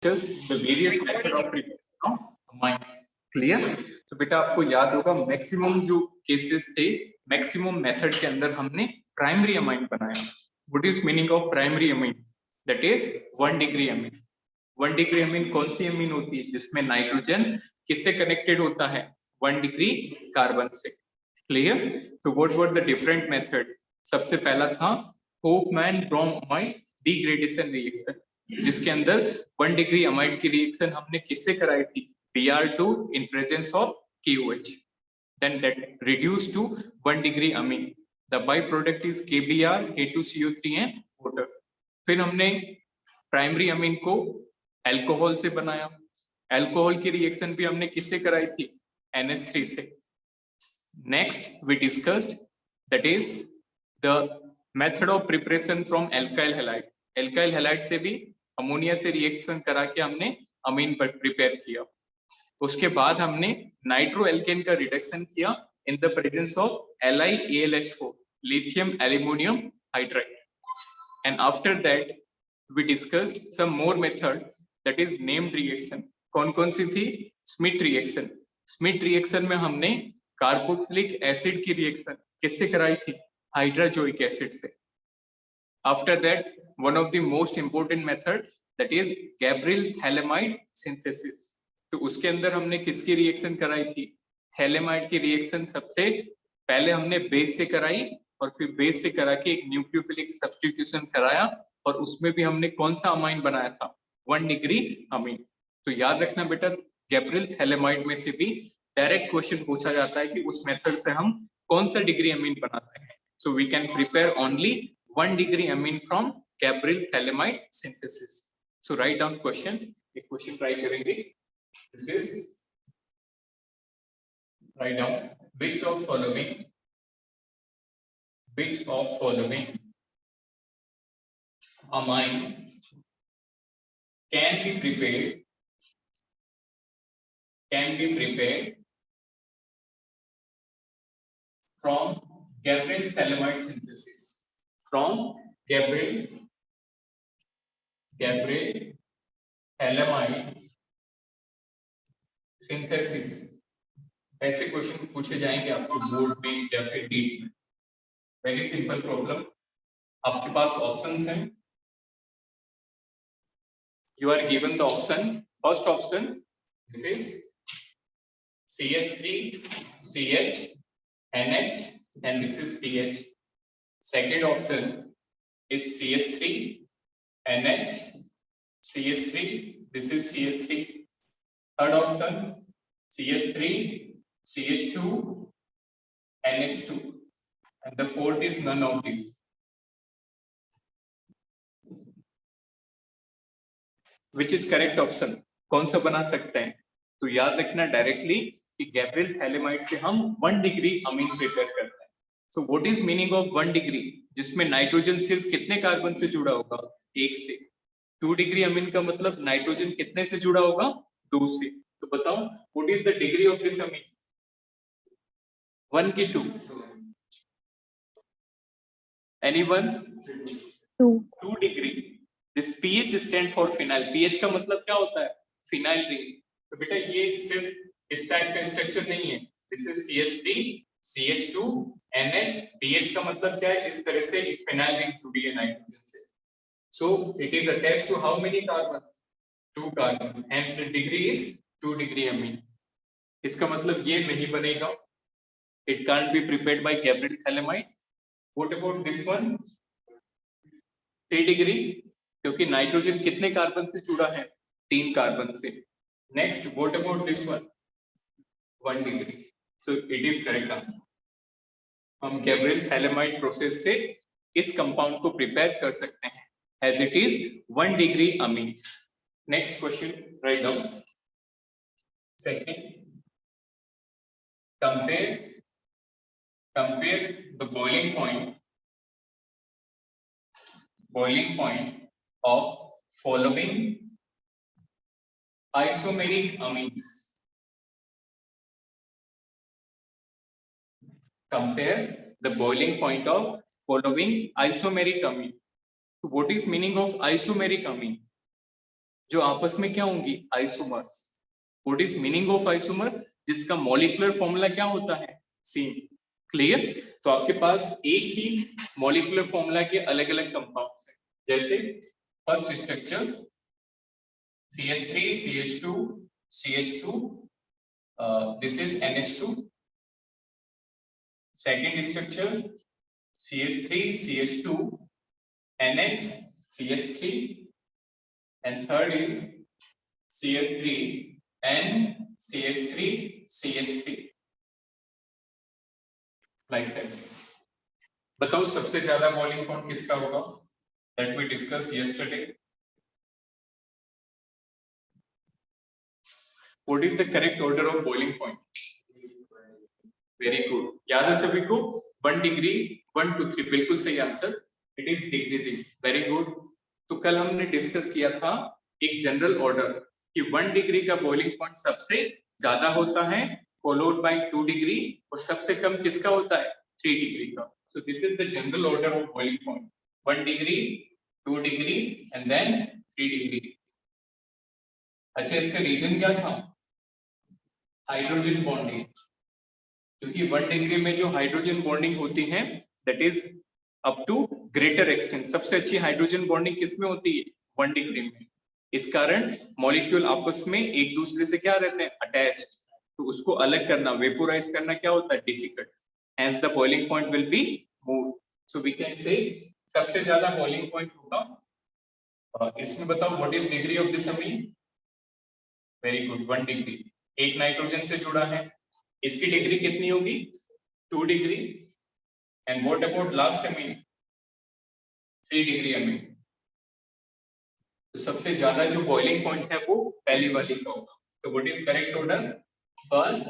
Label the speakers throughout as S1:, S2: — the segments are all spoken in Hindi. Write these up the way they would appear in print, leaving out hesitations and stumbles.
S1: just the various method of preparation of amines. Clear? तो बेटा आपको याद होगा मैक्सिमम जो केसेस थे, मैक्सिमम मेथड के अंदर हमने प्राइमरी अमाइन बनाया. What is meaning of primary amine? That is 1 degree amine. 1 degree amine कौन सी अमीन होती है जिसमें नाइट्रोजन किससे कनेक्टेड होता है? 1 डिग्री कार्बन से. क्लियर? तो what were the different methods? सबसे पहला था होफमैन ब्रोमाइड डिग्रेडेशन रिएक्शन, जिसके अंदर 1 डिग्री अमाइड की रिएक्शन हमने किससे कराई थी? Br2 in presence of KOH. Then that reduced to 1 degree amine. The byproduct is KBr, K2CO3 and water. फिर हमने प्राइमरी अमीन को अल्कोहल से बनाया. अल्कोहल की रिएक्शन भी हमने किससे कराई थी? NH3 से. Next we discussed that is the method of preparation from alkyl halide. Alkyl halide से भी अमोनिया से रिएक्शन करा के हमने अमीन पर प्रिपेयर किया. उसके बाद हमने नाइट्रो एल्केन का रिडक्शन किया in the presence of LiAlH4, lithium aluminium hydride. And after that we discussed some more method that is named reaction. कौन कौन सी थी? Smith reaction. स्मिथ रिएक्शन में हमने कार्बोक्सिलिक एसिड की रिएक्शन किससे कराई थी? हाइड्रोजोइक एसिड से. After that one of the most important method that is Gabriel phthalimide synthesis. तो उसके अंदर हमने किसकी रिएक्शन कराई थी? थैलेमाइड की रिएक्शन सबसे पहले हमने बेस से कराई और फिर बेस से करा के एक न्यूक्लियोफिलिक सब्स्टिट्यूशन कराया और उसमें भी हमने कौन सा अमाइन बनाया था? 1 डिग्री अमीन. तो याद रखना बेटा, गैब्रियल थैलेमाइड में से भी डायरेक्ट क्वेश्चन पूछा जाता है कि उस मेथड से हम कौन सा डिग्री अमीन बनाते हैं. So we can prepare only 1 degree amine from Gabriel phthalimide synthesis. So write down question. एक क्वेश्चन ट्राई करेंगे. This is, write down which of following amine can be prepared from Gabbriel thalamide synthesis. From Gabbriel thalamide synthesis. ऐसे क्वेश्चन पूछे जाएंगे आपको बोर्ड में या फिर नीट में. Very simple problem. आपके पास ऑप्शंस हैं. You are given the option. First option this is CH3CH NH and this is pH. Second option is CH3 NH CH3, this is CH3. Third option CH3 CH2 NH2 and the fourth is none of these. Which is correct option? कौन सा बना सकते हैं? तो याद रखना डायरेक्टली कि गैब्रियल थैलेमाइड से हम 1 डिग्री अमीन प्रिपेयर करते हैं. So what is meaning of 1 degree? जिसमें नाइट्रोजन सिर्फ कितने कार्बन से जुड़ा होगा? 1 से. 2 डिग्री अमीन का मतलब नाइट्रोजन कितने से जुड़ा होगा? 2 से. तो बताओ what is the degree of this amine? 1 की 2? Anyone? 2 degree. This pH stand for phenyl. pH का मतलब क्या होता है? Phenyl ring. तो बेटा ये सिर्फ इस टाइप का स्ट्रक्चर नहीं है. This is CH3 CH2 NH. pH का मतलब क्या है? इस तरह से एक फिनाइल रिंग जुड़ी है नाइट्रोजन से. So it is attached to how many carbons? 2 carbons. Hence the degree is 2 degree amine. इसका मतलब ये नहीं बनेगा. It can't be prepared by Gabbriel thalamide. What about this one? 3 degree. क्योंकि नाइट्रोजन कितने कार्बन से जुड़ा है? 3 कार्बन से. Next, what about this one? 1 degree. So it is correct answer. हम Gabbriel thalamide प्रोसेस से इस कंपाउंड को प्रिपेयर कर सकते हैं as it is 1 degree amine. Next question, write down. Second, compare the boiling point of following isomeric amines. Compare the boiling point of following isomeric amine. So what is meaning of isomeric amine? जो आपस में क्या होंगी, isomers. What is meaning of isomer, जिसका मॉलिक्यूलर फॉर्मूला क्या होता है, सेम। क्लियर। तो आपके पास एक ही मॉलिक्यूलर फॉर्मूला के अलग अलग कंपाउंड्स हैं, जैसे first structure CH3 CH2 CH2, this is NH2. Second structure CH3 CH2 NH CH3, and third is CH3 N CH3 CH3, like that. बताओ सबसे ज्यादा बॉइलिंग पॉइंट किसका होगा, that we discussed yesterday. What is the correct order of boiling point? Very good. याद है सभी को, 1 डिग्री 1 to 3, बिल्कुल सही answer, it is decreasing. Very good. तो कल हमने डिस्कस किया था एक जनरल ऑर्डर कि 1 डिग्री का बॉइलिंग पॉइंट सबसे ज्यादा होता है, फॉलोड बाय 2 डिग्री, और सबसे कम किसका होता है, 3 डिग्री का। So this is the general order of boiling point, 1 degree 2 degree and then 3 degree. अच्छा, इसका रीजन क्या था, हाइड्रोजन बॉन्डिंग, क्योंकि 1 डिग्री में जो हाइड्रोजन बॉन्डिंग होती है that is up to greater extent. सबसे अच्छी हाइड्रोजन बॉन्डिंग किसमें होती है, 1 डिग्री में। इस कारण मॉलिक्यूल आपस में एक दूसरे से क्या रहते हैं, अटैच्ड। तो उसको अलग करना, वेपोराइज करना क्या होता है, difficult, hence the boiling point will be more. So we can say सबसे ज्यादा बॉइलिंग पॉइंट होगा। इसमें बताओ what is degree of this amine. Very good, 1 degree. एक नाइट्रोजन से जुड़ा है, इसकी डिग्री कितनी होगी, 2 degree. And what about last amine, 3 degree amine. तो सबसे ज्यादा जो बॉइलिंग पॉइंट है वो पहली वाली का होगा। तो what is correct order, first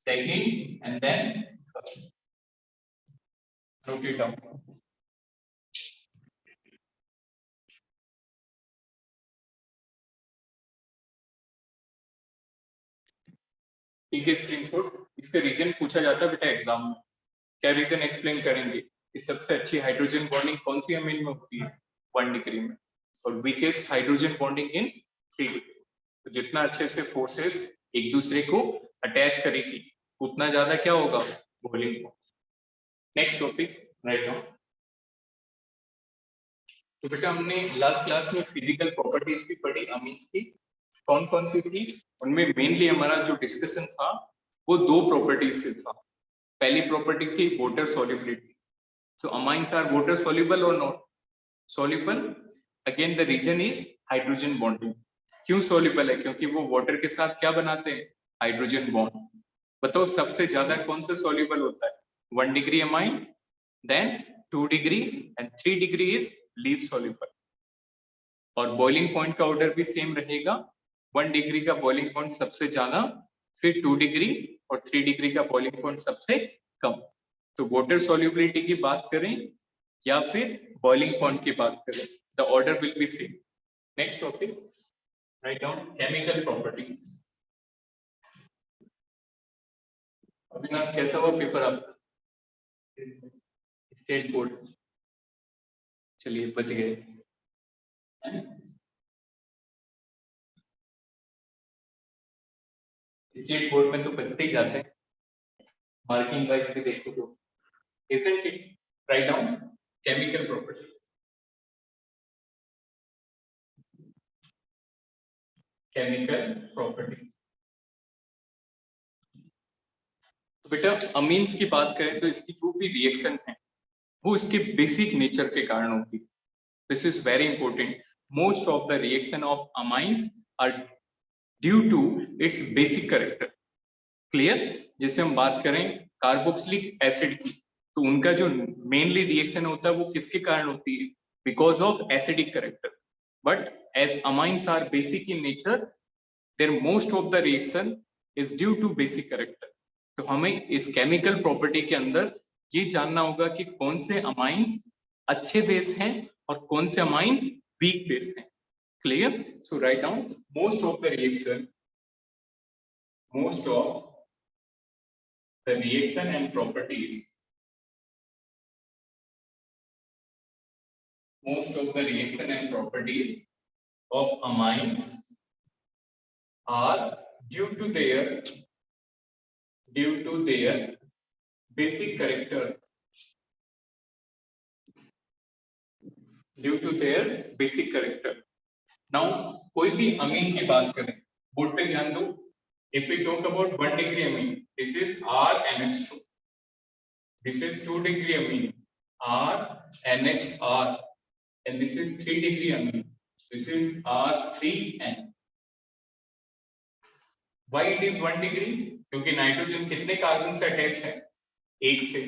S1: second and then third. Note it down. ठीक है, स्क्रीनशॉट। इसका रीजन पूछा जाता है बेटा एग्जाम में, क्या रीजन एक्सप्लेन करेंगे कि सबसे अच्छी हाइड्रोजन बॉन्डिंग कौन सी अमीन में होती है, 1 डिग्री में, और weakest hydrogen bonding in 3 degree. तो जितना अच्छे से फोर्सेस एक दूसरे को अटैच करेगी उतना ज्यादा क्या होगा, boiling point. Next topic, right now. तो बेटा हमने लास्ट क्लास में फिजिकल प्रॉपर्टीज की पढ़ी अमीन्स की, कौन कौन सी थी, उनमें मेनली हमारा जो डिस्कशन था वो 2 प्रॉपर्टीज से था। पहली प्रॉपर्टी थी water solubility. So amines are water soluble और not soluble. Again the reason is hydrogen bonding. क्यों सॉल्युबल है, क्योंकि वो वाटर के साथ क्या बनाते हैं, हाइड्रोजन बॉन्ड। बताओ सबसे ज्यादा कौन सा सॉल्युबल होता है, 1 degree amine, then 2 degree and 3 degree is least soluble. और बॉइलिंग पॉइंट का ऑर्डर भी सेम रहेगा, 1 डिग्री का बॉइलिंग पॉइंट सबसे ज्यादा, फिर 2 डिग्री और 3 डिग्री का बॉइलिंग पॉइंट सबसे कम। तो वाटर सॉल्युबिलिटी की बात करें या फिर बॉइलिंग पॉइंट की बात करें, the order will be same. Next topic, write down chemical properties. Avinash कैसा हुआ पेपर आपका, स्टेट बोर्ड, चलिए बच गए। स्टेट बोर्ड में तो बचते ही जाते हैं, मार्किंग वाइज भी देखो तो, isn't it? Write down chemical properties. Chemical properties. तो बेटा अमीन्स की बात करें तो इसकी जो भी रिएक्शन है वो इसके बेसिक नेचर के कारण होती है। This is very important. Most of the reaction of amines are due to its basic character. Clear. जैसे हम बात करें कार्बोक्सिलिक एसिड की, तो उनका जो मेनली रिएक्शन होता है वो किसके कारण होती है, because of acidic character. But as amines are basic in nature, their most of the reaction is due to basic character. तो हमें इस केमिकल प्रॉपर्टी के अंदर ये जानना होगा कि कौन से अमाइंस अच्छे बेस हैं और कौन से अमाइन वीक बेस हैं। Clear. So write down most of the reaction, most of the reaction and properties, most of the reaction and properties of amines are due to their basic character, now कोई भी अमीन की बात करें, बोर्ड पे ध्यान दो, if we talk about 1 degree amine, this is RNH2, this is 2 degree amine, RNHR, and this is 3 degree amine, this is R3N. Why it is 1 degree? क्योंकि नाइट्रोजन कितने कार्बन से अटैच है? एक से.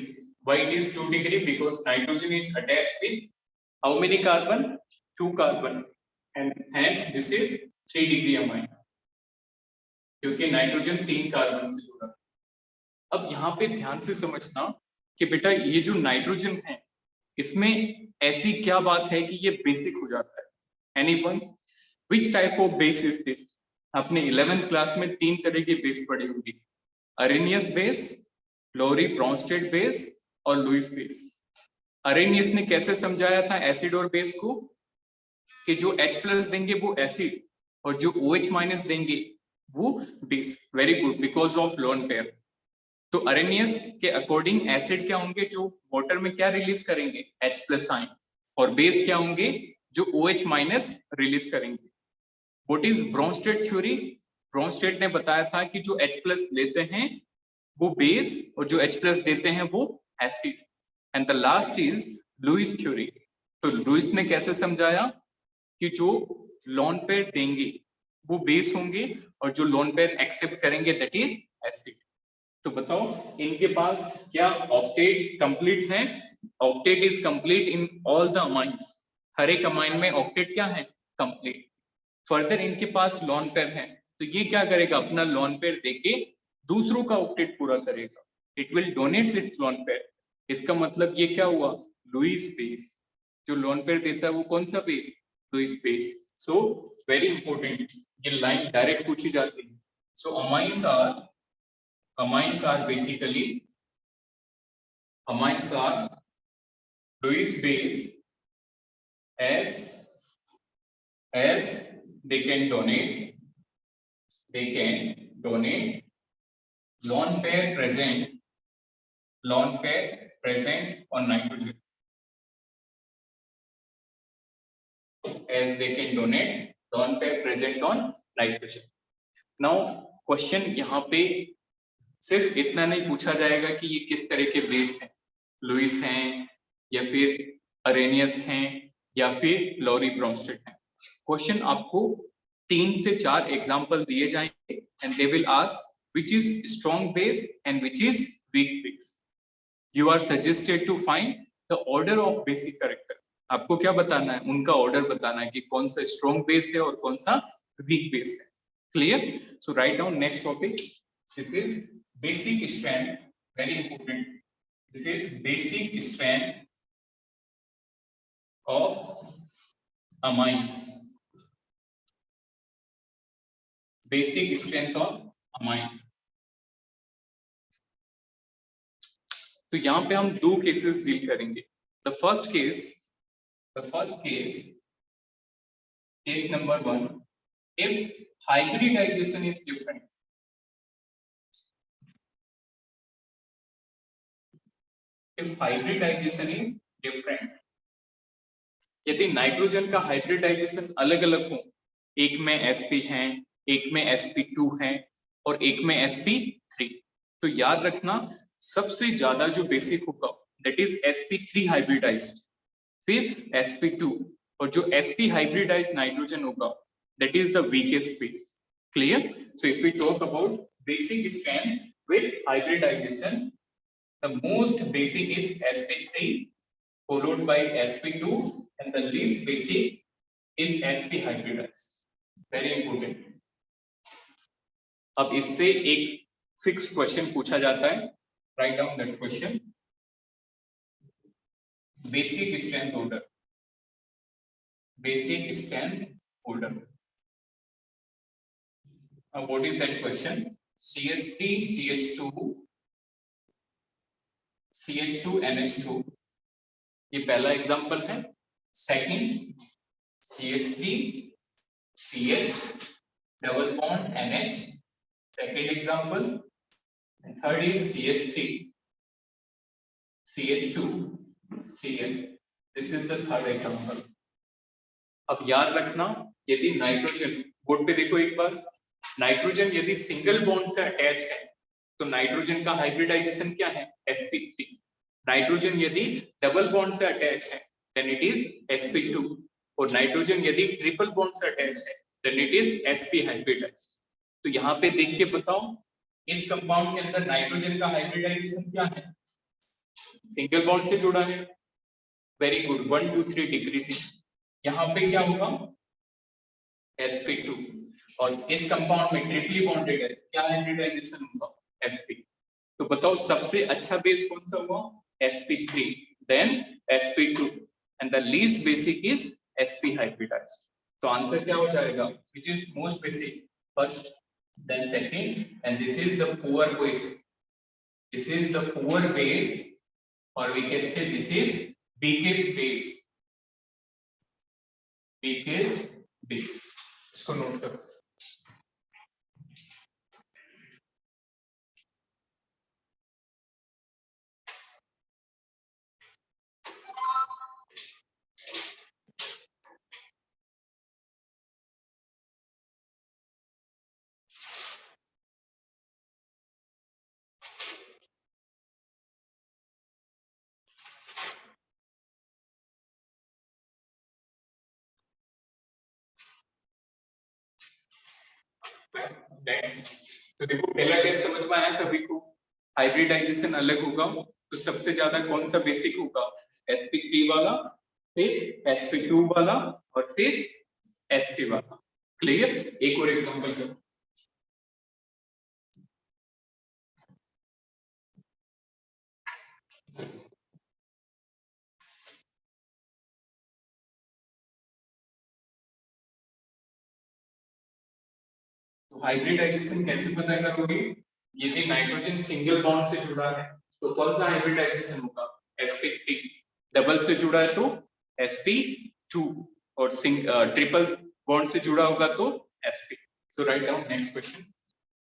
S1: Why it is 2 degree? Because nitrogen is attached with how many carbon? 2 carbon, and hence this is 3 degree amine, क्योंकि नाइट्रोजन 3 कार्बन से जुड़ा. अब यहाँ पे ध्यान से समझना कि बेटा ये जो नाइट्रोजन है इसमें ऐसी क्या बात है कि ये बेसिक हो जाता है? Anyone? Which type of base is this? आपने 11th क्लास में 3 तरह की बेस पढ़ी होगी, अरेनियस बेस, लोरी ब्रॉन्स्टेड बेस और लुईस बेस. अरेनियस ने कैसे समझाया था एसिड और बेस को कि जो H+ देंगे वो एसिड और जो OH- देंगे वो base. Very good, because of lone pair. तो अरेनियस के अकॉर्डिंग एसिड क्या होंगे? जो वाटर में क्या रिलीज करेंगे? H+ ion. और बेस क्या होंगे? जो OH- रिलीज करेंगे. What is Brønsted theory? Brønsted ने बताया था कि जो H+ लेते हैं वो बेस और जो H+ देते हैं वो acid. And the last is Lewis theory. तो लुईस ने कैसे समझाया कि जो लोन पेयर देंगे वो बेस होंगे और जो लोन पेयर एक्सेप्ट करेंगे दैट इज एसिड. तो बताओ इनके पास क्या ऑक्टेट कंप्लीट है? Octet is complete in all the amines. हर एक अमाइन में ऑक्टेट क्या है? कंप्लीट. फर्दर इनके पास लोन पेयर है, तो ये क्या करेगा? अपना लोन पेयर देके दूसरों का ऑक्टेट पूरा करेगा. It will donate its lone pair. इसका मतलब ये क्या हुआ? Lewis base. जो लोन पेयर देता है वो कौन सा base? Lewis base. So very important, ये लाइन डायरेक्ट पूछी जाती है. So amines are basically Lewis base as they can donate lone pair present on nitrogen, as they can donate lone pair present on nitrogen. Now question यहाँ पे सिर्फ इतना नहीं पूछा जाएगा कि ये किस तरह के बेस हैं, लुईस हैं या फिर अरेनियस हैं या फिर लोरी ब्रॉन्स्टेड हैं. क्वेश्चन आपको 3 से 4 एग्जांपल दिए जाएंगे and they will ask which is strong base and which is weak base. You are suggested to find the order of basic character. आपको क्या बताना है? उनका ऑर्डर बताना है कि कौन सा स्ट्रॉन्ग बेस है और कौन सा वीक बेस है. Clear? So write down next topic. This is basic strand, very important. This is basic strand of amines. Basic strength of amine. तो यहां पे हम 2 केसेस डील करेंगे. The first case number 1, if hybridization is different. If hybridization is different, यदि नाइट्रोजन का हाइब्रिडाइजेशन अलग अलग हो, एक में sp है, एक में sp2 है और एक में sp3, तो याद रखना सबसे ज्यादा जो बेसिक होगा दैट इज sp3 हाइब्रिडाइज्ड, फिर sp2, और जो sp हाइब्रिडाइज्ड नाइट्रोजन होगा that is the weakest base. Clear? So if we talk about basic strand with hybridization, the most basic is sp3 followed by sp2 and the least basic is sp hybridized. Very important. अब इससे एक फिक्स क्वेश्चन पूछा जाता है. Write down that question. Basic strength order. Basic strength order. Now what is that question? CH3 CH2 CH2 NH2, ये पहला एग्जांपल है. Second CH3 CH double bond NH. Second example, and third is CH3 CH2 Cl. This is the third example. अब याद रखना, यदि नाइट्रोजन, बोर्ड पे देखो एक बार, नाइट्रोजन यदि सिंगल बॉन्ड से अटैच है तो नाइट्रोजन का हाइब्रिडाइजेशन क्या है, sp3. नाइट्रोजन यदि डबल बॉन्ड से अटैच है देन इट इज sp2, और नाइट्रोजन यदि ट्रिपल बॉन्ड से अटैच है then it is sp hybridized. तो यहाँ पे देख के बताओ इस कंपाउंड के अंदर नाइट्रोजन का हाइब्रिडाइजेशन क्या है, सिंगल बॉन्ड से जुड़ा है. Very good, 1 2 3 decreasing. यहाँ पे क्या होगा, sp2. और इस कंपाउंड में ट्रिपली बॉन्डेड है, क्या हाइब्रिडाइजेशन होगा, sp. तो बताओ सबसे अच्छा बेस कौन सा हुआ, sp3, then sp2, and the least basic is sp hybridized. तो आंसर क्या हो जाएगा, which is most basic, first then second, and this is the poor base, this is the poor base, or we can say this is weakest base, weakest base. इसको नोट करो. तो देखो पहला टेस्ट समझ में आया सभी को, हाइब्रिडाइजेशन अलग होगा तो सबसे ज्यादा कौन सा बेसिक होगा, sp3 वाला, फिर sp2 वाला, और फिर sp वाला. क्लियर. एक और एग्जांपल करो. तो हाइब्रिडाइजेशन कैसे पता करोगे, यदि नाइट्रोजन सिंगल बॉन्ड से जुड़ा है तो कौन सा हाइब्रिडाइजेशन होगा, sp3. डबल से जुड़ा है तो sp2, और ट्रिपल बॉन्ड से जुड़ा होगा तो sp. सो राइट डाउन नेक्स्ट क्वेश्चन.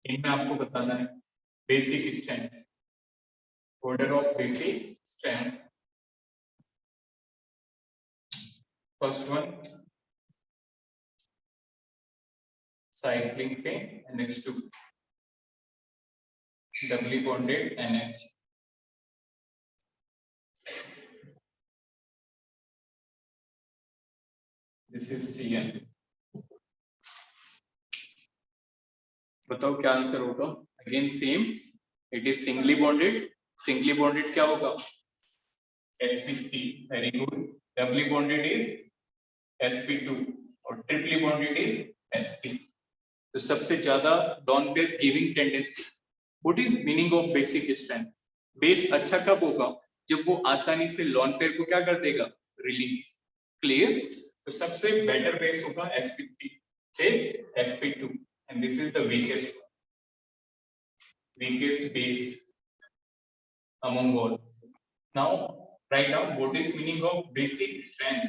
S1: इनमें आपको बताना है basic strength, order of basic strength. First one cycling पे NH2 doubly bonded NH. This is Cn. बताओ क्या आंसर होगा, again same, it is singly bonded. Singly bonded क्या होगा, sp3. Very good. Doubly bonded is sp2, और ट्रिपली बॉन्डेड इज sp. तो सबसे ज्यादा lone pair giving tendency. What is meaning of basic strength, base अच्छा कब होगा, जब वो आसानी से लॉन पेयर को क्या कर देगा, रिलीज. क्लियर. तो सबसे बेटर बेस होगा sp3, फिर sp2, and this is the weakest base among all. Now write down what is meaning of basic strength.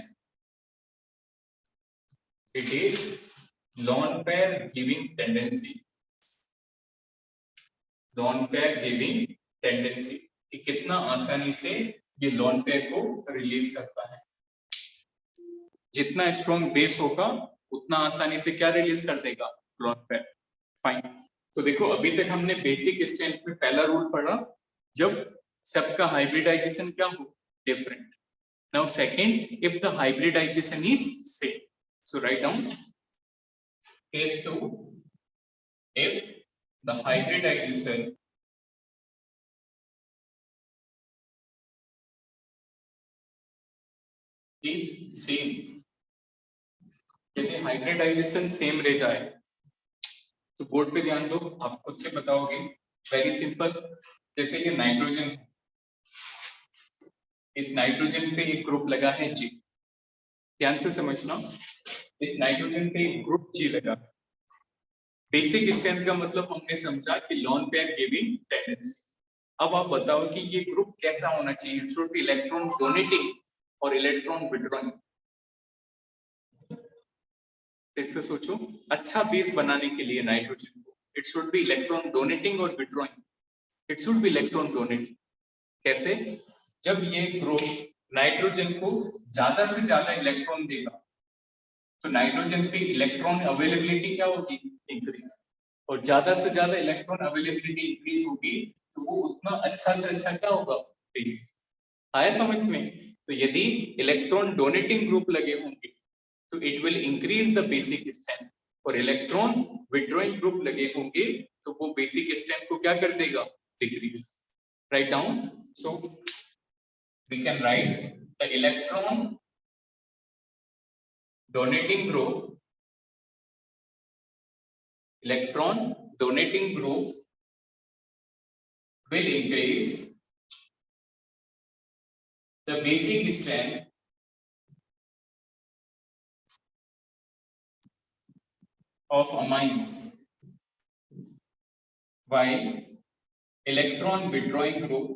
S1: It is lone pair giving tendency. Lone pair giving tendency, कि कितना आसानी से ये लॉन पेयर को रिलीज करता है. जितना स्ट्रॉन्ग बेस होगा उतना आसानी से क्या रिलीज कर देगा, लॉन पेयर. फाइन. तो देखो अभी तक हमने बेसिक स्ट्रेंथ में पहला रूल पढ़ा, जब सबका हाइब्रिडाइजेशन क्या हो, different. Now second, if the hybridization is same. So write down case 2, if the hybridization is same. यदि हाइब्रिडाइजेशन सेम रह जाए तो बोर्ड पे ध्यान दो, आप खुद से बताओगे. Very simple. जैसे कि नाइट्रोजन, इस नाइट्रोजन पे एक ग्रुप लगा है G. ध्यान से समझना, इस नाइट्रोजन पे एक ग्रुप G लगा. बेसिक स्ट्रेंथ का मतलब हमने समझा कि लॉन पेयर गिविंग टेंडेंसी. अब आप बताओ कि ये ग्रुप कैसा होना चाहिए, it should be electron donating और इलेक्ट्रॉन विड्रॉइंग. फिर से सोचो, अच्छा बेस बनाने के लिए नाइट्रोजन को it should be electron donating और withdrawing, it should be electron donating. कैसे? जब ये ग्रुप नाइट्रोजन को ज्यादा से ज्यादा इलेक्ट्रॉन देगा तो नाइट्रोजन की इलेक्ट्रॉन अवेलेबिलिटी क्या होगी? इंक्रीज। और ज्यादा से ज्यादा इलेक्ट्रॉन अवेलेबिलिटी इंक्रीज होगी तो वो उतना अच्छा से अच्छा क्या होगा? बेस। आया समझ में? तो यदि इलेक्ट्रॉन डोनेटिंग ग्रुप लगे होंगे तो it will increase the basic strength, और इलेक्ट्रॉन विड्रॉइंग ग्रुप लगे होंगे तो वो बेसिक स्ट्रेंथ को क्या कर देगा? Decrease. Write down, so we can write the electron donating group will increase the basic strength of amines, while electron withdrawing group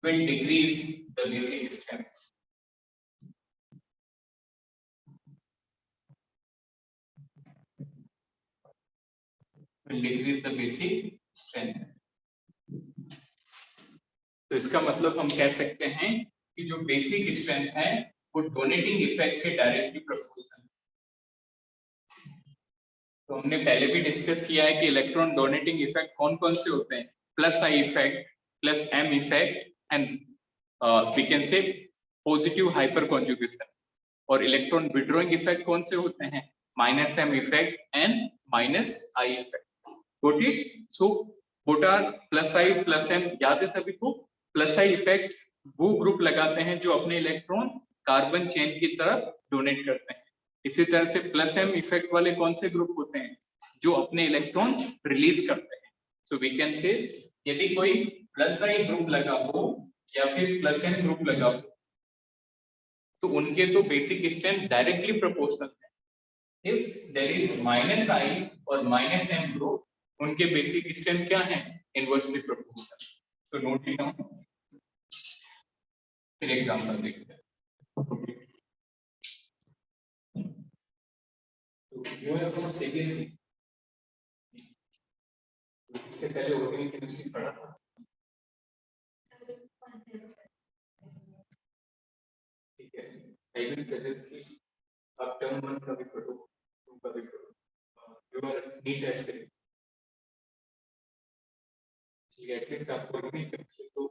S1: will decrease the basic strength. Will decrease the basic strength. तो इसका मतलब हम कह सकते हैं कि जो बेसिक स्ट्रेंथ है वो डोनेटिंग इफेक्ट के डायरेक्टली प्रोपोर्शनल। तो हमने पहले भी डिस्कस किया है कि इलेक्ट्रॉन डोनेटिंग इफेक्ट कौन कौन से होते हैं? Plus I effect, plus M effect and we can say positive hyperconjugation. और इलेक्ट्रॉन विड्रॉइंग इफेक्ट कौन से होते हैं? Minus M effect and minus I effect. Got it? So what are plus I plus M? याद है सभी को? प्लस आई इफेक्ट वो ग्रुप लगाते हैं जो अपने इलेक्ट्रॉन कार्बन चेन की तरफ डोनेट करते हैं। इसी तरह से प्लस एम इफेक्ट वाले कौन से ग्रुप होते हैं? जो अपने इलेक्ट्रॉन रिलीज करते हैं। सो वी कैन से यदि कोई प्लस आई ग्रुप लगा हो या फिर प्लस एम ग्रुप लगा हो तो उनके तो बेसिक स्ट्रेंथ डायरेक्टली प्रोपोर्शनल है। इफ देयर इज माइनस आई और माइनस एम ग्रुप, उनके बेसिक स्ट्रेंथ क्या है? Inversely proportional. So note it down. फिर एग्जांपल देखते हैं। तो यू हैव टू सीरियसली, इससे पहले ऑर्गेनिक केमिस्ट्री पढ़ा था। ठीक है, आई विल सजेस्ट कि आप टर्म 1 का भी पढ़ो, 2 का भी पढ़ो, यू आर नीट टेस्ट करें। ठीक है, एटलीस्ट आपको ऑर्गेनिक केमिस्ट्री तो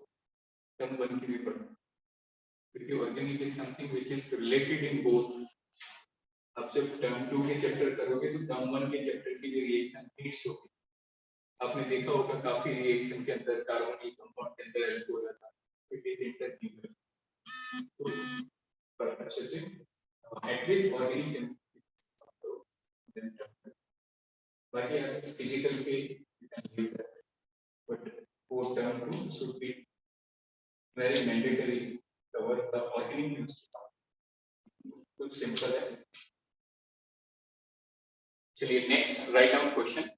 S1: टर्म 1 की भी पढ़ो, क्योंकि organic is something which is related in both. आप जब टर्म 2 के चैप्टर करोगे तो टर्म 1 के चैप्टर की जो रिएक्शन टेस्ट होगी, आपने देखा होगा काफी रिएक्शन के अंदर कार्बोनिल कंपाउंड के अंदर एल्कोहल आता है, इट इज इंटरमीडिएट। तो पर अच्छे से एटलीस्ट ऑर्गेनिक केमिस्ट्री, बाकी आप फिजिकल के but for term 2 should be very mandatory cover the organic chemistry। कुछ सिंपल है। चलिए नेक्स्ट राइट डाउन क्वेश्चन।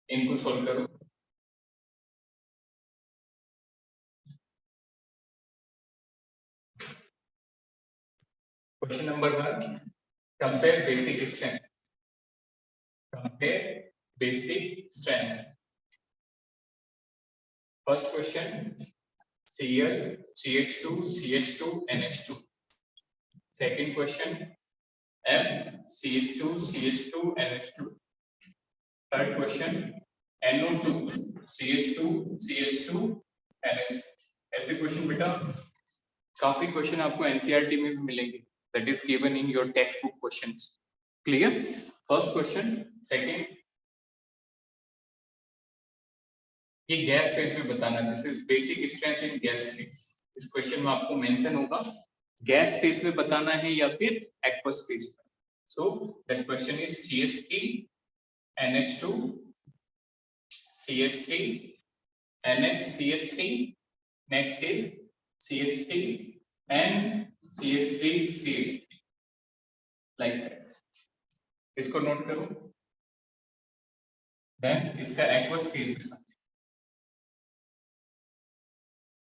S1: इनको सॉल्व करो। Question number 1, compare basic strength. Compare basic strength. First question Cl CH2 CH2 NH2। Second question F CH2 CH2 NH2। Third question NO2 CH2 CH2 NH2। ऐसे क्वेश्चन बेटा काफी क्वेश्चन आपको एनसीईआरटी में भी मिलेंगे, that is given in your text book questions. Clear? First question. Second, ये गैस फेज में बताना, this is basic strength in gas phase. इस क्वेश्चन में आपको मेंशन होगा गैस फेज में बताना है या फिर एक्वस फेज में। So that question is CH3 NH2 CH3 NH CH3, next is CH3 and CH3 CH3, like that। इसको नोट करो। देन इसका एक्वस फेज भी समझे।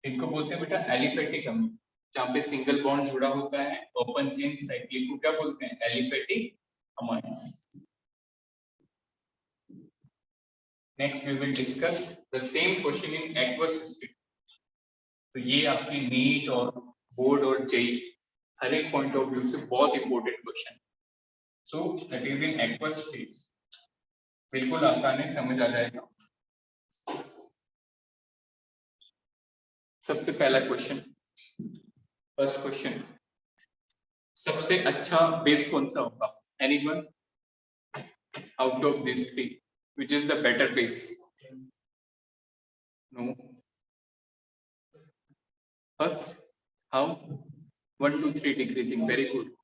S1: इनको बोलते हैं बेटा एलिफेटिक अमीन, जहाँ पे सिंगल बॉन्ड जुड़ा होता है ओपन चेन साइक्लिक को क्या बोलते हैं? Aliphatic amines. Next we will discuss the same question in aqueous state. तो ये आपकी नीट और बोर्ड और जेई हर एक पॉइंट ऑफ व्यू से बहुत important question. So that is in aqueous phase, बिल्कुल आसानी से समझ आ जाएगा। सबसे पहला क्वेश्चन, फर्स्ट क्वेश्चन, सबसे अच्छा बेस कौन सा होगा? Anyone out of this three which is the better base? No, first how 1 2 3 decreasing, very good.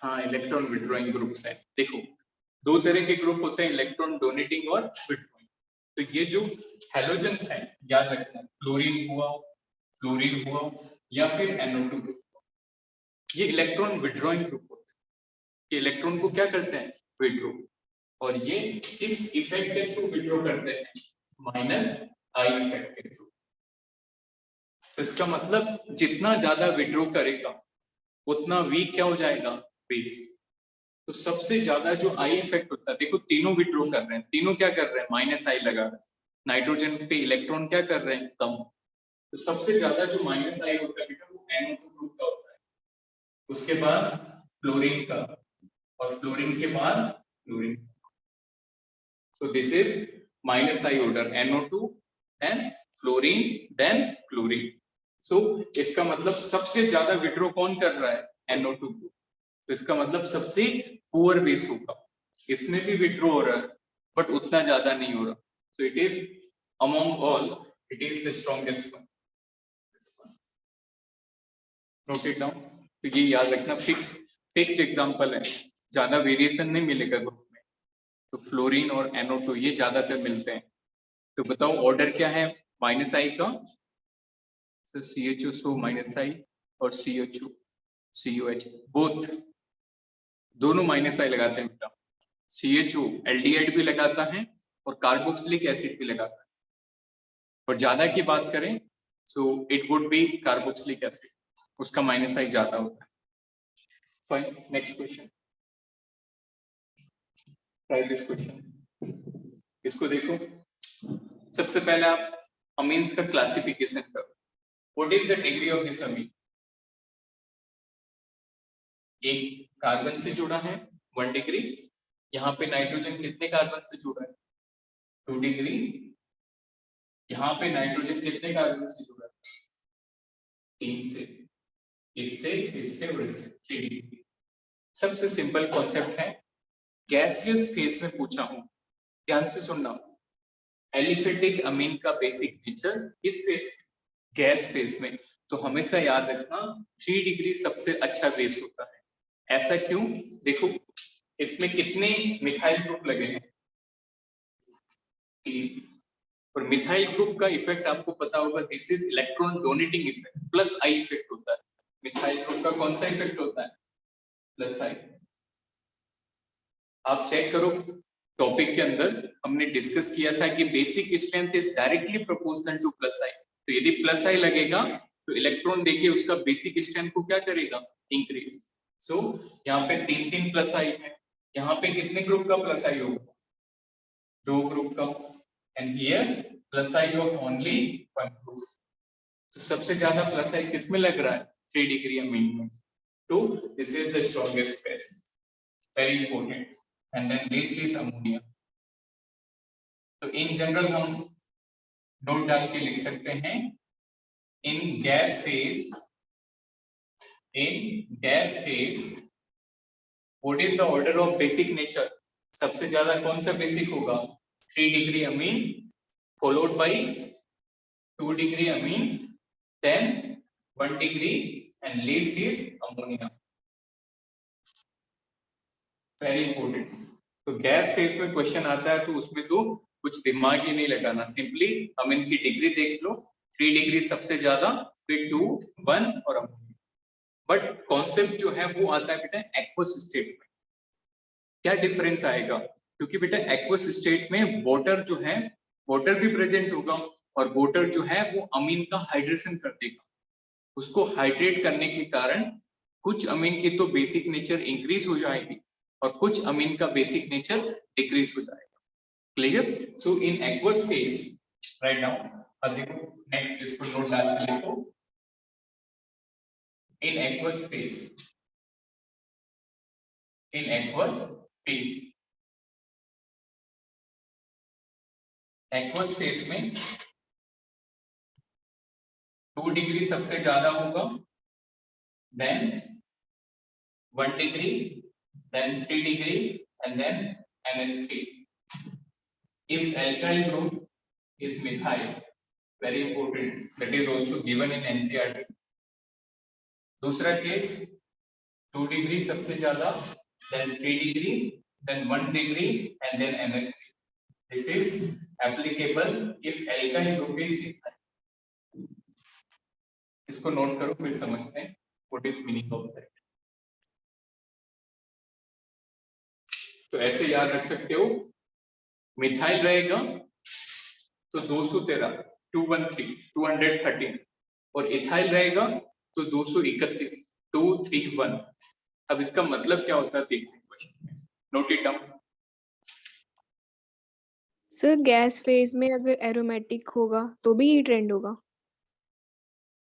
S1: हाँ, इलेक्ट्रॉन विड्रॉइंग ग्रुप्स है। देखो दो तरह के ग्रुप होते हैं, इलेक्ट्रॉन डोनेटिंग और विड्रॉइंग। तो ये जो हैलोजेंस है याद रखना, क्लोरीन हुआ या फिर NO2 ग्रुप, ये इलेक्ट्रॉन विड्रॉइंग ग्रुप होते हैं। ये इलेक्ट्रॉन को क्या करते हैं? विड्रॉ। और ये किस इफेक्ट के थ्रू विड्रॉ करते हैं? माइनस आई इफेक्ट के थ्रू। तो इसका मतलब जितना ज्यादा विड्रॉ करेगा उतना वीक क्या हो जाएगा? बेस। तो सबसे ज्यादा जो आई इफेक्ट होता है, देखो तीनों विड्रॉ कर रहे हैं, तीनों क्या कर रहे हैं? माइनस आई लगा रहे हैं। नाइट्रोजन पे इलेक्ट्रॉन क्या कर रहे हैं? कम। तो सबसे ज्यादा जो माइनस आई होता है बेटा वो NO2 ग्रुप का होता है, उसके बाद फ्लोरीन का, और फ्लोरीन के बाद chlorine. So this is minus I order, NO2 then fluorine then chlorine. So इसका मतलब सबसे ज्यादा विड्रॉ कौन कर रहा है? NO2 group. तो इसका मतलब सबसे पुअर बेस होगा। इसमें भी विड्रॉ हो रहा है बट उतना ज्यादा नहीं हो रहा। So it is among all it is the strongest one. Note it down. तो ये याद रखना, फिक्स्ड एग्जांपल है, ज्यादा वेरिएशन नहीं मिलेगा ग्रुप में। तो फ्लोरीन और NO2 ये ज्यादातर मिलते हैं। तो बताओ ऑर्डर क्या है माइनस आई का? तो CHO माइनस आई और COH बोथ, दोनों माइनस आई लगाते हैं बेटा। CHO एल्डिहाइड भी लगाता है और कार्बोक्सिलिक एसिड भी लगाता है। और ज्यादा की बात करें so it would be carboxylic acid, उसका माइनस आई ज्यादा होता है। Fine, next question, try this question. इसको देखो, सबसे पहले आप अमीन्स का क्लासिफिकेशन करो। What is the degree of this amine? एक कार्बन से जुड़ा है 1 डिग्री, यहाँ पे नाइट्रोजन कितने कार्बन से जुड़ा है? 2 डिग्री, यहाँ पे नाइट्रोजन कितने कार्बन से जुड़ा है? 3 से, इससे और इससे 3 डिग्री। सबसे सिंपल कॉन्सेप्ट है, गैसियस फेज में पूछा हूं, ध्यान से सुनना। एलिफेटिक अमीन का बेसिक नेचर किस फेज? गैस फेज में। तो हमेशा याद रखना 3 डिग्री सबसे अच्छा बेस होता है। ऐसा क्यों? देखो इसमें कितने मिथाइल ग्रुप लगे हैं? 3। और मिथाइल ग्रुप का इफेक्ट आपको पता होगा, this is electron donating effect, plus I effect होता है। मिथाइल ग्रुप का कौन सा इफेक्ट होता है? प्लस आई। आप चेक करो, टॉपिक के अंदर हमने डिस्कस किया था कि basic strength is directly proportional to plus I. तो यदि प्लस आई लगेगा तो इलेक्ट्रॉन देखिए उसका बेसिक स्ट्रेंथ को क्या करेगा? इंक्रीज। सो यहाँ पे 3 प्लस आई है, यहाँ पे कितने ग्रुप का प्लस आई होगा? 2 ग्रुप का। And here plus I of only 1 group. तो सबसे ज्यादा प्लस आई किसमें लग रहा है? 3 डिग्री अमीन में। तो this is the strongest base, very important. And then least is ammonia. तो इन जनरल हम नोट डाल के लिख सकते हैं, in gas phase what is the order of basic nature? सबसे ज्यादा कौन सा बेसिक होगा? 3 degree amine followed by 2 degree amine then 1 degree and least is ammonia. Very important. तो गैस फेज में क्वेश्चन आता है तो उसमें तो कुछ दिमाग ही नहीं लगाना, सिंपली हम इनकी डिग्री देख लो, 3 डिग्री सबसे ज्यादा, फिर 2 1 और अमोनिया। बट कॉन्सेप्ट जो है वो आता है बेटा एक्वस स्टेट में। क्या डिफरेंस आएगा? क्योंकि बेटा एक्वस स्टेट में वाटर जो है, वाटर भी प्रेजेंट होगा और वाटर जो है वो अमीन का हाइड्रेशन कर देगा। उसको हाइड्रेट करने के कारण कुछ अमीन की तो बेसिक नेचर इंक्रीज हो जाएगी और कुछ अमीन का बेसिक नेचर डिक्रीज हो जाएगा। Clear? So in aqueous phase right now देखो नेक्स्ट इसको नोट डाल के लिखो। In aqueous phase, in aqueous phase, aqueous phase में 2 डिग्री सबसे ज्यादा होगा, then 1 degree, then 3 degree, and then NH3. If alkyl group is methyl, very important, that is also given in NCERT. दूसरा केस 2 डिग्री सबसे ज्यादा, then 3 degree, then 1 degree, and then NH3. This is applicable if alkyl group is methyl. इसको नोट करो फिर समझते हैं what is meaning of that. तो ऐसे याद रख सकते हो, मिथाइल रहेगा तो 213 213 213 और इथाइल रहेगा तो 231 231। अब इसका मतलब क्या होता है देखते हैं क्वेश्चन में, note it down.
S2: Sir gas phase में अगर एरोमेटिक होगा तो भी हीट ट्रेंड होगा?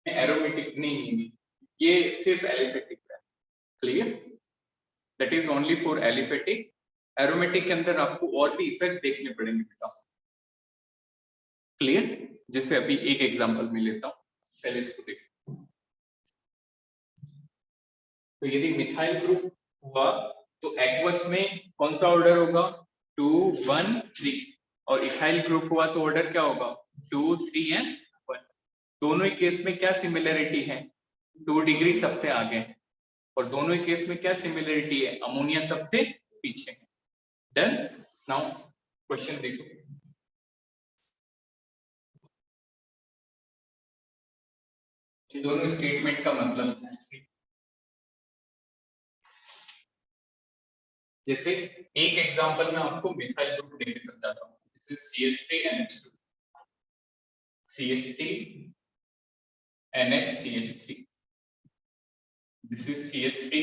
S1: एरोमेटिक नहीं, ये सिर्फ एलिफेटिक है। Clear? That is only for aliphatic. Aromatic के अंदर आपको और भी इफेक्ट देखने पड़ेंगे बेटा। क्लियर? जैसे अभी एक एग्जांपल में लेता हूं, पहले इसको देखो। तो यदि मिथाइल ग्रुप हुआ तो एक्वस में कौन सा ऑर्डर होगा? 2 1 3। और इथाइल ग्रुप हुआ तो ऑर्डर क्या होगा? 2 3 एंड 1। दोनों ही केस में क्या सिमिलरिटी है? 2 डिग्री सबसे आगे है और दोनों ही केस में क्या सिमिलरिटी है? अमोनिया सबसे पीछे है। डन? नाउ क्वेश्चन देखो। इन दोनों स्टेटमेंट का मतलब क्या है? जैसे एक एग्जांपल में आपको मिथाइल ग्रुप देके समझाता हूं। This is CH3NH2, CH3NHCH3, this is CH3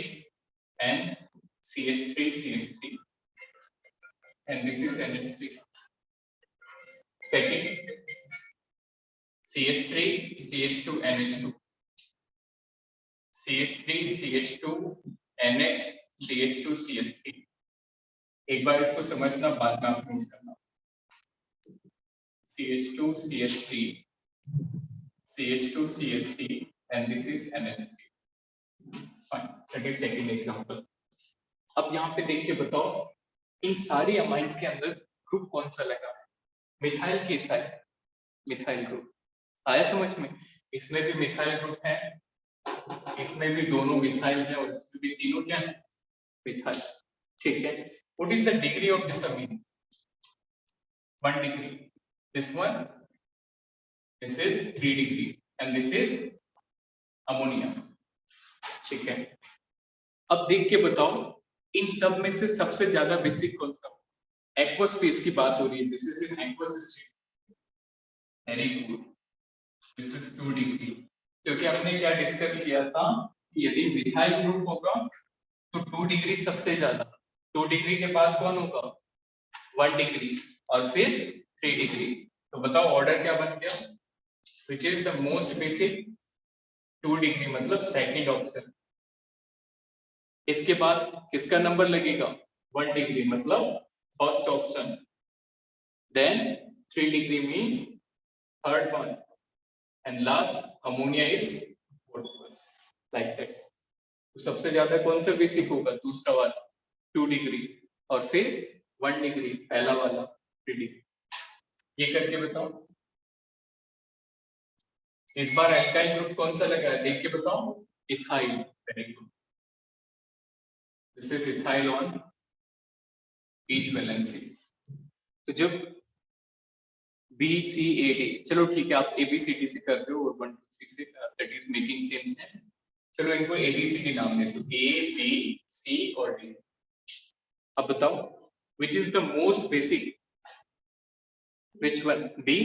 S1: and CH3CH3, and this is NH3. Second, CH3 CH2 NH2, CH3 CH2 NH CH2 CH3। एक बार इसको समझना, बाद में आप नोट करना। CH2 CH3 CH2 CH3 and this is NH3. Fine, that is second example. अब यहाँ पे देख के बताओ इन सारी अमाइंस के अंदर ग्रुप कौन सा लगा है? मिथाइल की इथाइल, मिथाइल ग्रुप आया समझ में? इसमें भी मिथाइल ग्रुप है, इसमें भी दोनों मिथाइल है और इसमें भी तीनों क्या है? मिथाइल। ठीक है। What is the degree of this amine? 1 degree. This one, this is 3 degree, and this is ammonia. ठीक है। अब देख के बताओ इन सब में से सबसे ज्यादा बेसिक कौन सा? एक्वस फेज की बात हो रही है। This is in aqueous state. Very good. This is 2 degree. क्योंकि हमने क्या डिस्कस किया था कि यदि मिथाइल ग्रुप होगा तो 2 डिग्री सबसे ज्यादा, 2 डिग्री के बाद कौन होगा? 1 डिग्री और फिर 3 डिग्री। तो बताओ ऑर्डर क्या बन गया? Which is the most basic? 2 degree मतलब सेकंड ऑप्शन। इसके बाद किसका नंबर लगेगा? 1 डिग्री मतलब first option. Then 3 degree means third one and last ammonia is fourth one, like that. तो सबसे ज्यादा कौन सा बेसिक होगा? दूसरा वाला 2 डिग्री और फिर 1 डिग्री पहला वाला 3 डिग्री। ये करके बताओ। इस बार एल्काइल ग्रुप कौन सा लगा है देख के बताओ। Ethyl. Very good. This is ethyl on each valency. तो जब BCAD, चलो ठीक है आप ABCD से कर रहे हो और 1 2 3 से, that is making same sense. चलो इनको ABCD नाम दे दो, A B C और D। अब बताओ which is the most basic, which one? B,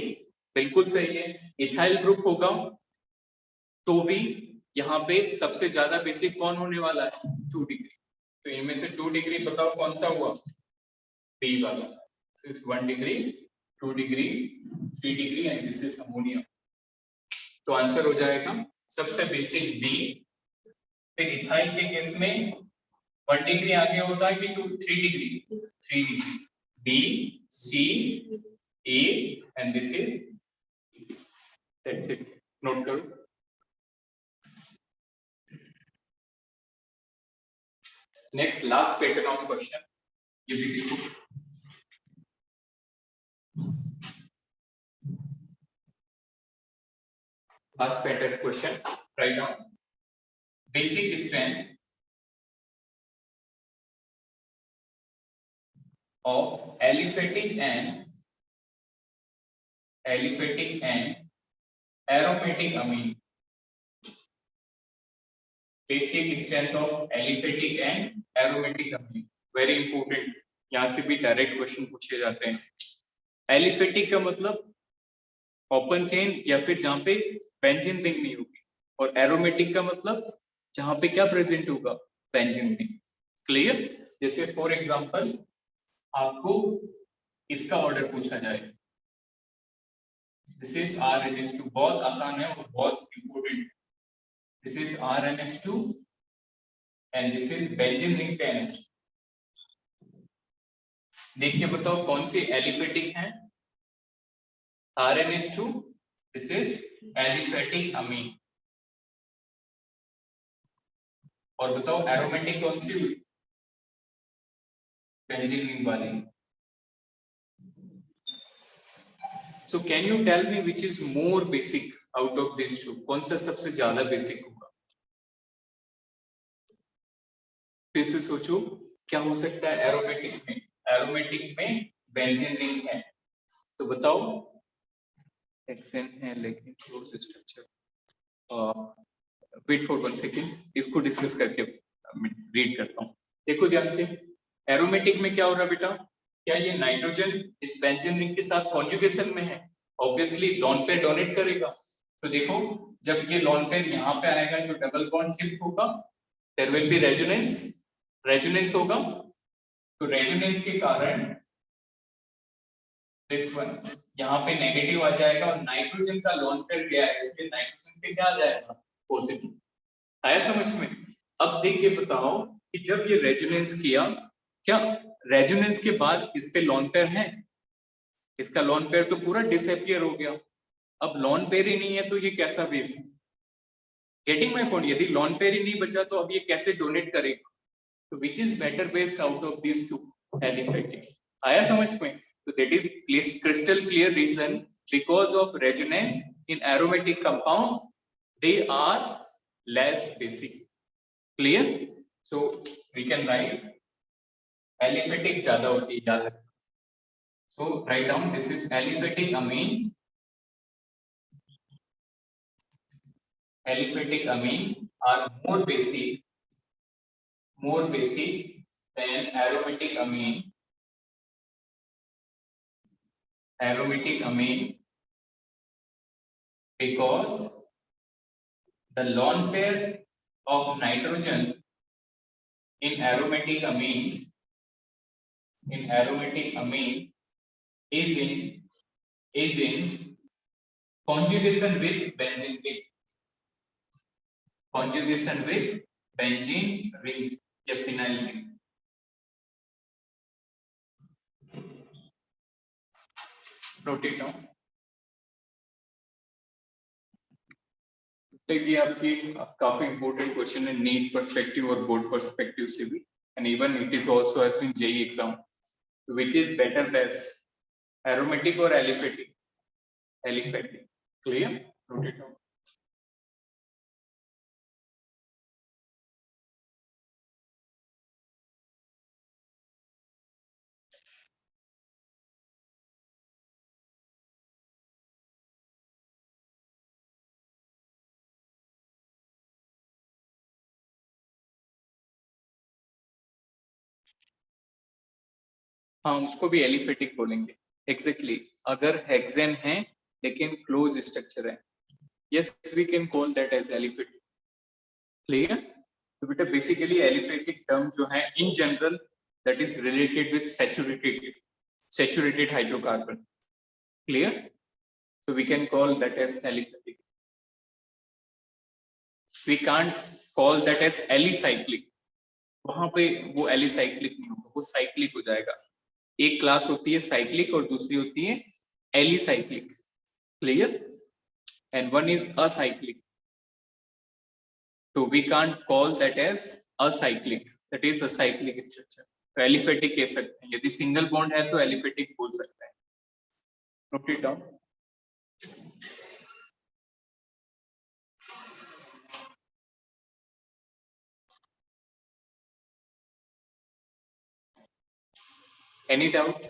S1: बिल्कुल सही है। इथाइल ग्रुप होगा तो भी यहाँ पे सबसे ज्यादा बेसिक कौन होने वाला है? 2 डिग्री। तो इनमें से 2 डिग्री बताओ कौन सा हुआ? बी वाला। This is 1 degree, 2 degree, 3 degree and this is ammonia. तो आंसर हो जाएगा सबसे बेसिक बी। फिर इथाइल के केस में 1 डिग्री आगे होता है कि 3 degree? 3 degree. B, c, a and this is, that's it. Note करो। Next last pattern of question, ये भी देखो। Last pattern question, write down basic strength of aliphatic and aromatic amine. Basic strength of aliphatic and aromatic amine, very important, यहाँ से भी डायरेक्ट क्वेश्चन पूछे जाते हैं। एलिफेटिक का मतलब ओपन चेन या फिर जहां पे बेंजीन रिंग नहीं होगी, और एरोमेटिक का मतलब जहां पे क्या प्रेजेंट होगा? Benzene ring. क्लियर? जैसे फॉर एग्जांपल आपको इसका ऑर्डर पूछा जाए, दिस इज RNH2, बहुत आसान है और बहुत important. This is RNH2 and this is benzene ring पे NH2। देख के बताओ कौन सी एलिफेटिक है? RNH2, this is aliphatic amine। और बताओ एरोमेटिक कौन सी हुई? बेंजीन रिंग वाली। So can you tell me which is more basic out of these two? कौन सा सबसे ज्यादा बेसिक होगा? फिर से सोचो क्या हो सकता है एरोमेटिक में? एरोमेटिक में बेंजीन रिंग है, तो बताओ। हेक्सेन है लेकिन close structure. Wait for 1 second, इसको डिस्कस करके रीड करता हूँ। देखो ध्यान से, एरोमेटिक में क्या हो रहा है बेटा? क्या ये नाइट्रोजन इस बेंजीन रिंग के साथ कॉन्जुगेशन में है? ऑब्वियसली लोन पेयर डोनेट करेगा। तो देखो जब ये लोन पेयर यहाँ पे आएगा तो डबल बॉन्ड शिफ्ट होगा, there will be resonance, resonance होगा। तो रेजोनेंस के कारण दिस वन यहाँ पे नेगेटिव आ जाएगा, और नाइट्रोजन का लोन पेयर गया है इसलिए नाइट्रोजन पे क्या आ जाएगा? पॉजिटिव। आया समझ में? अब देख के बताओ कि जब ये रेजोनेंस किया, क्या रेजोनेंस के बाद इस पे लोन पेयर है? इसका लोन पेयर तो पूरा डिसअपियर हो गया। अब लोन पेयर ही नहीं है तो ये कैसा बेस? Getting my point? यदि लोन पेयर ही नहीं बचा तो अब ये कैसे डोनेट करेगा? तो which is better based out of this two? Aliphatic. आया समझ में? तो that is crystal clear reason, because of resonance in aromatic compound they are less basic। clear? So we can write aliphatic ज्यादा होती है, याद रखना। So write down this is aliphatic amines। Aliphatic amines are more basic than aromatic amine। Aromatic amine because the lone pair of nitrogen in aromatic amine is in conjugation with benzene ring। conjugation with benzene ring या phenyl ring। note it down। ये आपकी काफी इंपॉर्टेंट क्वेश्चन है नीट पर्सपेक्टिव और बोर्ड पर्सपेक्टिव से भी, and even it is also एज in JEE exam. Which is better best, aromatic और aliphatic? Aliphatic. Clear? Note it down. हाँ उसको भी एलिफेटिक बोलेंगे एग्जैक्टली अगर हेक्सेन है लेकिन क्लोज स्ट्रक्चर है yes we can call that as aliphatic clear तो बेटा बेसिकली एलिफेटिक टर्म जो है in general that is related with saturated hydrocarbon clear so we can call that as aliphatic we can't call that as alicyclic वहां पे वो एलिसाइक्लिक नहीं होगा वो साइक्लिक हो जाएगा एक क्लास होती है साइक्लिक और दूसरी होती है alicyclic clear and one is acyclic so we can't call that as acyclic that is a cyclic structure तो एलिफेटिक कह सकते हैं यदि सिंगल बॉन्ड है तो एलिफेटिक बोल सकते हैं note it down any doubt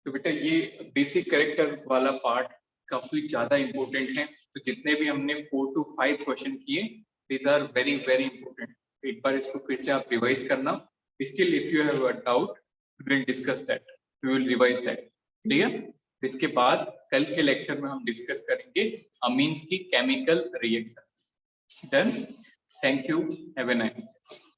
S1: तो बेटा ये बेसिक कैरेक्टर वाला पार्ट काफी ज्यादा इंपॉर्टेंट है तो जितने भी हमने 4 to 5 क्वेश्चन किए these are very very important एक बार इसको फिर से आप रिवाइज करना still if you have a doubt we will discuss that we will revise that clear इसके बाद कल के लेक्चर में हम डिस्कस करेंगे अमीन्स की chemical reactions done thank you have a nice